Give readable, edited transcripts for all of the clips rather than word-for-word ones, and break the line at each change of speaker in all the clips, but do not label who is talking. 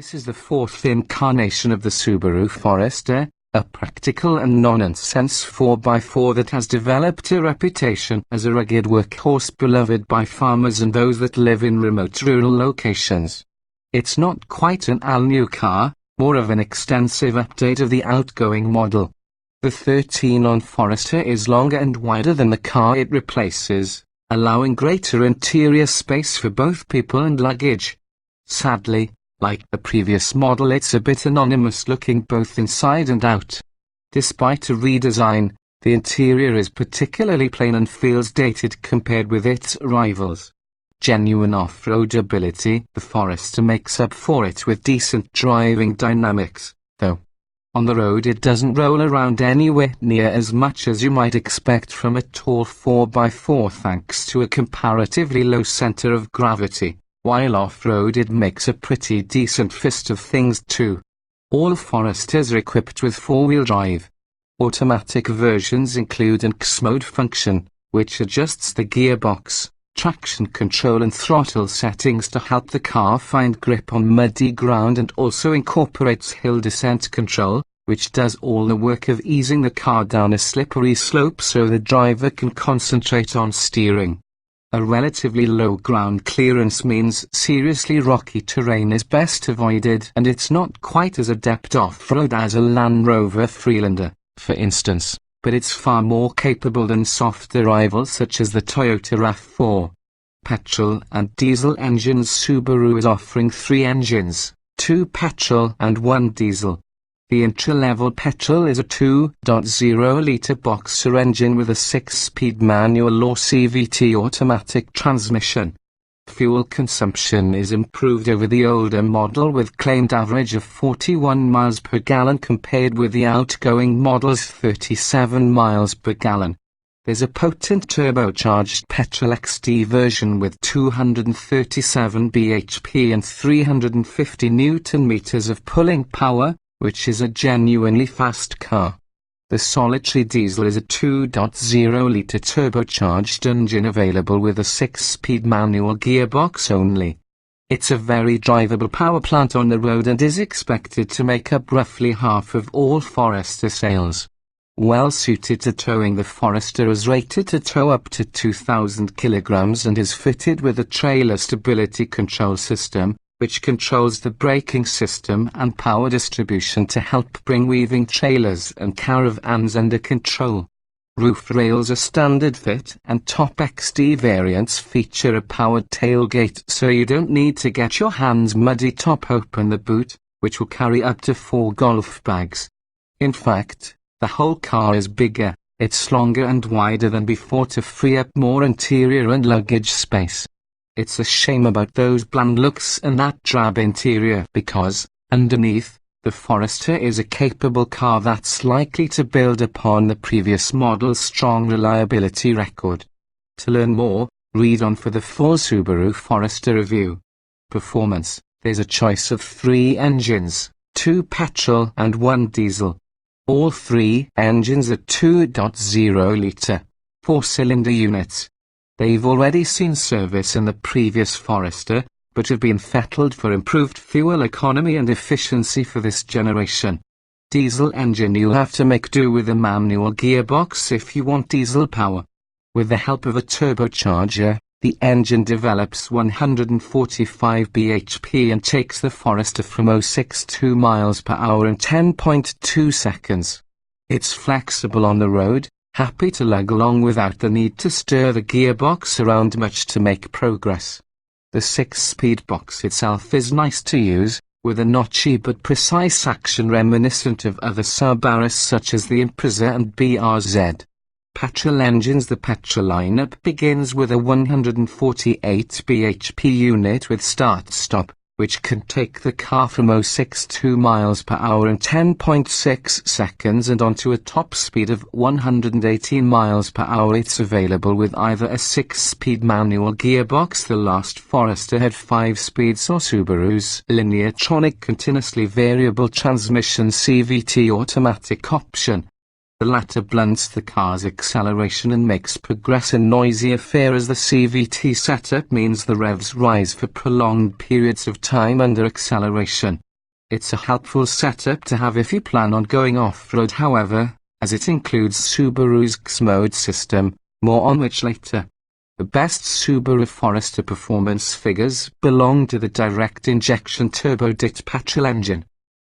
This is the fourth incarnation of the Subaru Forester, a practical and nonsense 4x4 that has developed a reputation as a rugged workhorse beloved by farmers and those that live in remote rural locations. It's not quite an all-new car, more of an extensive update of the outgoing model. The 13-on Forester is longer and wider than the car it replaces, allowing greater interior space for both people and luggage. Sadly, like the previous model, it's a bit anonymous looking both inside and out. Despite a redesign, the interior is particularly plain and feels dated compared with its rivals. Genuine off-road ability, the Forester makes up for it with decent driving dynamics, though. On the road it doesn't roll around anywhere near as much as you might expect from a tall 4x4 thanks to a comparatively low center of gravity. While off-road it makes a pretty decent fist of things too. All Foresters are equipped with four-wheel drive. Automatic versions include an X mode function, which adjusts the gearbox, traction control and throttle settings to help the car find grip on muddy ground, and also incorporates hill descent control, which does all the work of easing the car down a slippery slope so the driver can concentrate on steering. A relatively low ground clearance means seriously rocky terrain is best avoided, and it's not quite as adept off-road as a Land Rover Freelander, for instance, but it's far more capable than softer rivals such as the Toyota RAV4. Petrol and diesel engines. Subaru is offering 3 engines, 2 petrol and 1 diesel. The entry-level petrol is a 2.0-litre boxer engine with a 6-speed manual or CVT automatic transmission. Fuel consumption is improved over the older model with claimed average of 41 miles per gallon compared with the outgoing model's 37 miles per gallon. There's a potent turbocharged petrol XD version with 237 bhp and 350 Nm of pulling power, which is a genuinely fast car. The solitary diesel is a 2.0-litre turbocharged engine available with a 6-speed manual gearbox only. It's a very drivable power plant on the road and is expected to make up roughly half of all Forester sales. Well suited to towing, the Forester is rated to tow up to 2,000 kilograms and is fitted with a trailer stability control system, which controls the braking system and power distribution to help bring weaving trailers and caravans under control. Roof rails are standard fit, and top XD variants feature a powered tailgate, so you don't need to get your hands muddy. Top open the boot, which will carry up to 4 golf bags. In fact, the whole car is bigger. It's longer and wider than before to free up more interior and luggage space. It's a shame about those bland looks and that drab interior, because, underneath, the Forester is a capable car that's likely to build upon the previous model's strong reliability record. To learn more, read on for the full Subaru Forester review. Performance. There's a choice of 3 engines, 2 petrol and 1 diesel. All 3 engines are 2.0-litre, 4-cylinder units. They've already seen service in the previous Forester, but have been fettled for improved fuel economy and efficiency for this generation. Diesel engine. You'll have to make do with a manual gearbox if you want diesel power. With the help of a turbocharger, the engine develops 145 bhp and takes the Forester from 0.62 miles per hour in 10.2 seconds. It's flexible on the road, happy to lug along without the need to stir the gearbox around much to make progress. The 6-speed box itself is nice to use, with a notchy but precise action reminiscent of other Subarus such as the Impreza and BRZ. Petrol engines. The petrol lineup begins with a 148 bhp unit with start-stop, which can take the car from 0.62 miles per hour in 10.6 seconds and onto a top speed of 118 miles per hour. It's available with either a 6-speed manual gearbox, the last Forester had 5 speeds, or Subaru's Lineartronic continuously variable transmission CVT automatic option. The latter blunts the car's acceleration and makes progress a noisy affair, as the CVT setup means the revs rise for prolonged periods of time under acceleration. It's a helpful setup to have if you plan on going off-road, however, as it includes Subaru's X-Mode system, more on which later. The best Subaru Forester performance figures belong to the direct injection turbo-dit petrol engine.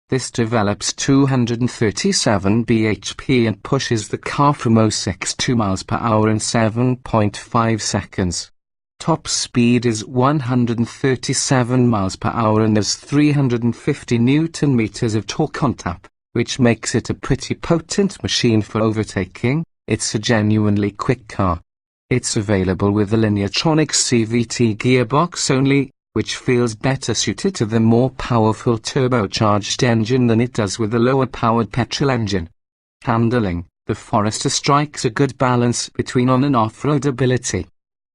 This develops 237 bhp and pushes the car from 0 to miles per hour in 7.5 seconds. Top speed is 137 miles per hour and there's 350 Newton meters of torque on tap, which makes it a pretty potent machine for overtaking. It's a genuinely quick car. It's available with the Lineartronic CVT gearbox only, which feels better suited to the more powerful turbocharged engine than it does with the lower-powered petrol engine. Handling: the Forester strikes a good balance between on and off-road ability.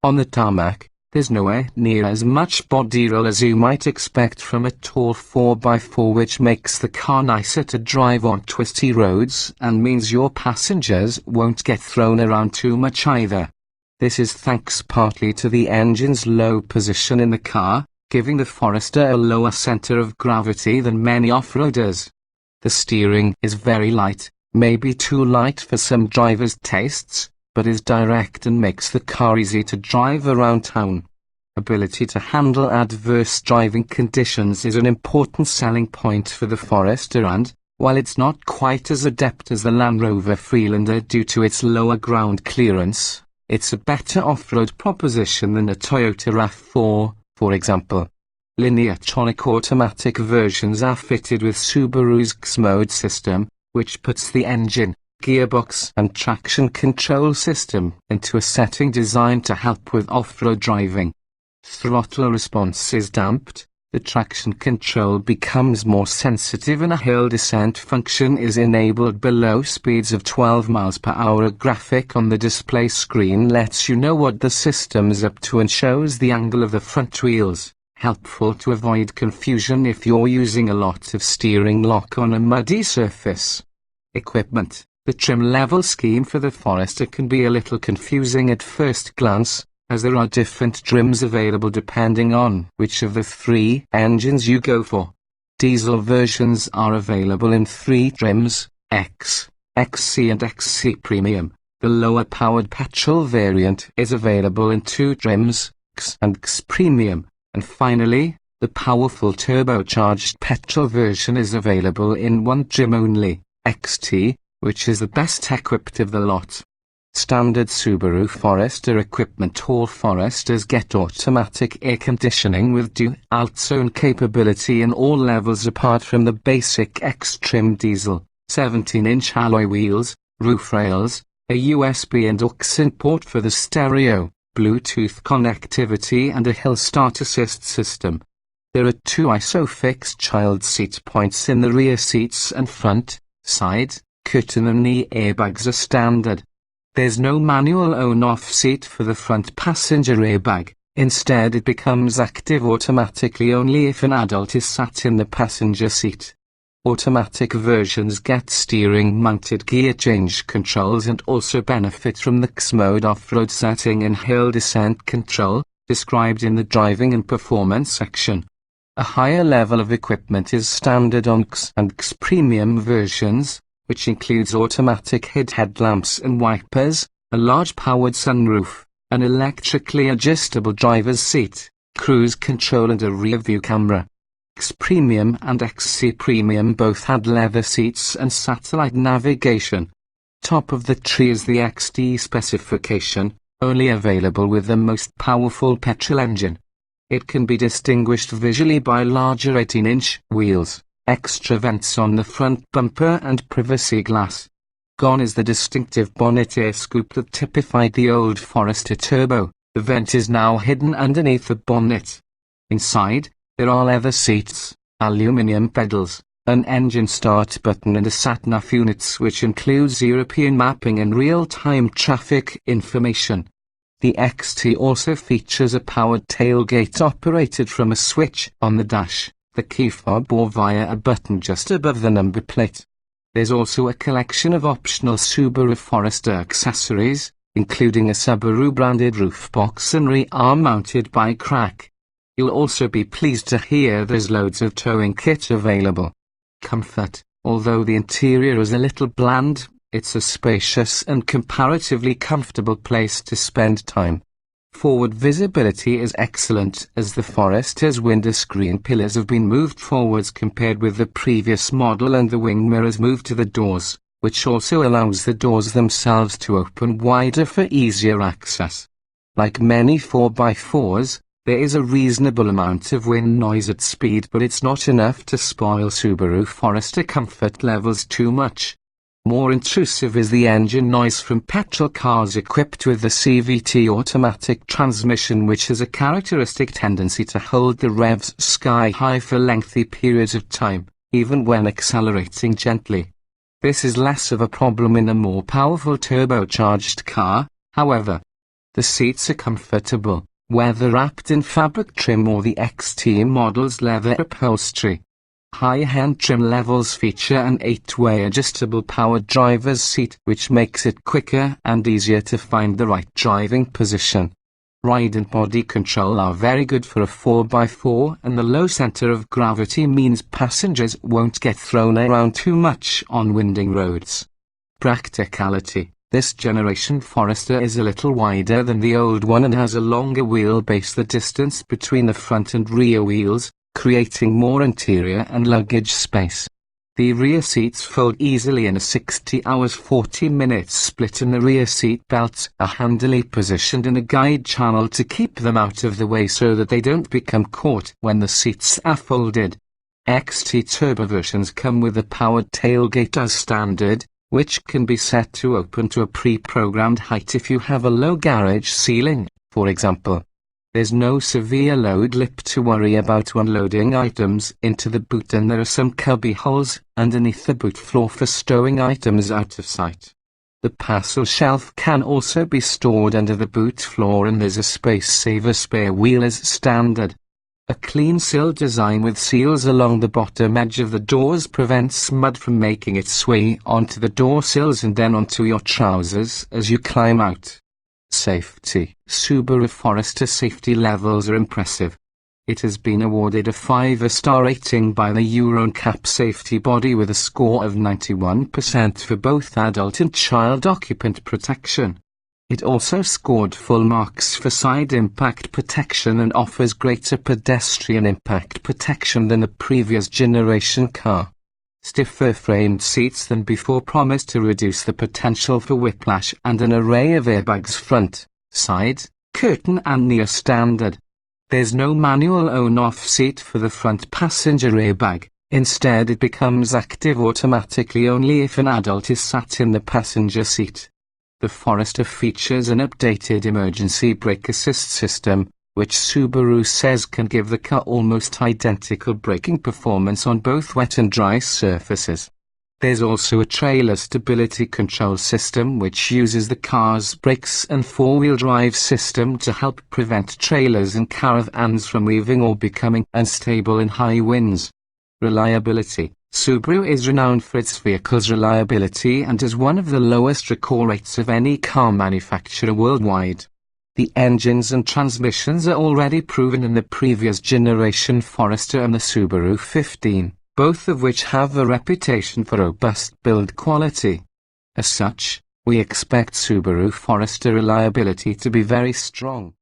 On the tarmac, there's nowhere near as much body roll as you might expect from a tall 4x4, which makes the car nicer to drive on twisty roads and means your passengers won't get thrown around too much either. This is thanks partly to the engine's low position in the car, giving the Forester a lower center of gravity than many off-roaders. The steering is very light, maybe too light for some drivers' tastes, but is direct and makes the car easy to drive around town. Ability to handle adverse driving conditions is an important selling point for the Forester, and, while it's not quite as adept as the Land Rover Freelander due to its lower ground clearance, it's a better off-road proposition than a Toyota RAV4, for example. Lineartronic automatic versions are fitted with Subaru's X-Mode system, which puts the engine, gearbox and traction control system into a setting designed to help with off-road driving. Throttle response is damped, the traction control becomes more sensitive and a hill descent function is enabled below speeds of 12 miles per hour. A graphic on the display screen lets you know what the system's up to and shows the angle of the front wheels, helpful to avoid confusion if you're using a lot of steering lock on a muddy surface. Equipment: the trim level scheme for the Forester can be a little confusing at first glance, as there are different trims available depending on which of the three engines you go for. Diesel versions are available in 3 trims, X, XC and XC Premium. The lower-powered petrol variant is available in 2 trims, X and X Premium. And finally, the powerful turbocharged petrol version is available in 1 trim only, XT, which is the best equipped of the lot. Standard Subaru Forester equipment: all Foresters get automatic air conditioning with dual-zone capability in all levels apart from the basic X-trim diesel, 17-inch alloy wheels, roof rails, a USB and aux in port for the stereo, Bluetooth connectivity and a hill start assist system. There are 2 ISOFIX child seat points in the rear seats and front, side, curtain and knee airbags are standard. There's no manual on-off seat for the front passenger airbag, instead it becomes active automatically only if an adult is sat in the passenger seat. Automatic versions get steering-mounted gear change controls and also benefit from the X-Mode off-road setting and hill descent control, described in the driving and performance section. A higher level of equipment is standard on X and X Premium versions, which includes automatic headlamps and wipers, a large powered sunroof, an electrically adjustable driver's seat, cruise control and a rear-view camera. X Premium and XC Premium both had leather seats and satellite navigation. Top of the tree is the XD specification, only available with the most powerful petrol engine. It can be distinguished visually by larger 18-inch wheels, extra vents on the front bumper and privacy glass. Gone is the distinctive bonnet air scoop that typified the old Forester Turbo. The vent is now hidden underneath the bonnet. Inside, there are leather seats, aluminium pedals, an engine start button and a sat-nav unit which includes European mapping and real-time traffic information. The XT also features a powered tailgate operated from a switch on the dash, the key fob or via a button just above the number plate. There's also a collection of optional Subaru Forester accessories, including a Subaru branded roof box and rear-mounted bike rack. You'll also be pleased to hear there's loads of towing kit available. Comfort: although the interior is a little bland, it's a spacious and comparatively comfortable place to spend time. Forward visibility is excellent, as the Forester's window screen pillars have been moved forwards compared with the previous model, and the wing mirrors moved to the doors, which also allows the doors themselves to open wider for easier access. Like many 4x4s, there is a reasonable amount of wind noise at speed, but it's not enough to spoil Subaru Forester comfort levels too much. More intrusive is the engine noise from petrol cars equipped with the CVT automatic transmission, which has a characteristic tendency to hold the revs sky high for lengthy periods of time, even when accelerating gently. This is less of a problem in a more powerful turbocharged car, however. The seats are comfortable, whether wrapped in fabric trim or the XT model's leather upholstery. High-end trim levels feature an 8-way adjustable power driver's seat, which makes it quicker and easier to find the right driving position. Ride and body control are very good for a 4x4, and the low center of gravity means passengers won't get thrown around too much on winding roads. Practicality: this generation Forester is a little wider than the old one and has a longer wheelbase. The distance between the front and rear wheels, creating more interior and luggage space. The rear seats fold easily in a 60 hours 40 minutes split, and the rear seat belts are handily positioned in a guide channel to keep them out of the way so that they don't become caught when the seats are folded. XT Turbo versions come with a powered tailgate as standard, which can be set to open to a pre-programmed height if you have a low garage ceiling, for example. There's no severe load lip to worry about when loading items into the boot, and there are some cubby holes underneath the boot floor for stowing items out of sight. The parcel shelf can also be stored under the boot floor, and there's a space-saver spare wheel as standard. A clean sill design with seals along the bottom edge of the doors prevents mud from making its way onto the door sills and then onto your trousers as you climb out. Safety: Subaru Forester safety levels are impressive. It has been awarded a 5-star rating by the Euro NCAP safety body with a score of 91% for both adult and child occupant protection. It also scored full marks for side impact protection and offers greater pedestrian impact protection than the previous generation car. Stiffer framed seats than before promise to reduce the potential for whiplash, and an array of airbags front, side, curtain and near standard. There's no manual on-off seat for the front passenger airbag. Instead, it becomes active automatically only if an adult is sat in the passenger seat. The Forester features an updated emergency brake assist system, which Subaru says can give the car almost identical braking performance on both wet and dry surfaces. There's also a trailer stability control system which uses the car's brakes and four-wheel drive system to help prevent trailers and caravans from weaving or becoming unstable in high winds. Reliability: Subaru is renowned for its vehicle's reliability and has one of the lowest recall rates of any car manufacturer worldwide. The engines and transmissions are already proven in the previous generation Forester and the Subaru 15, both of which have a reputation for robust build quality. As such, we expect Subaru Forester reliability to be very strong.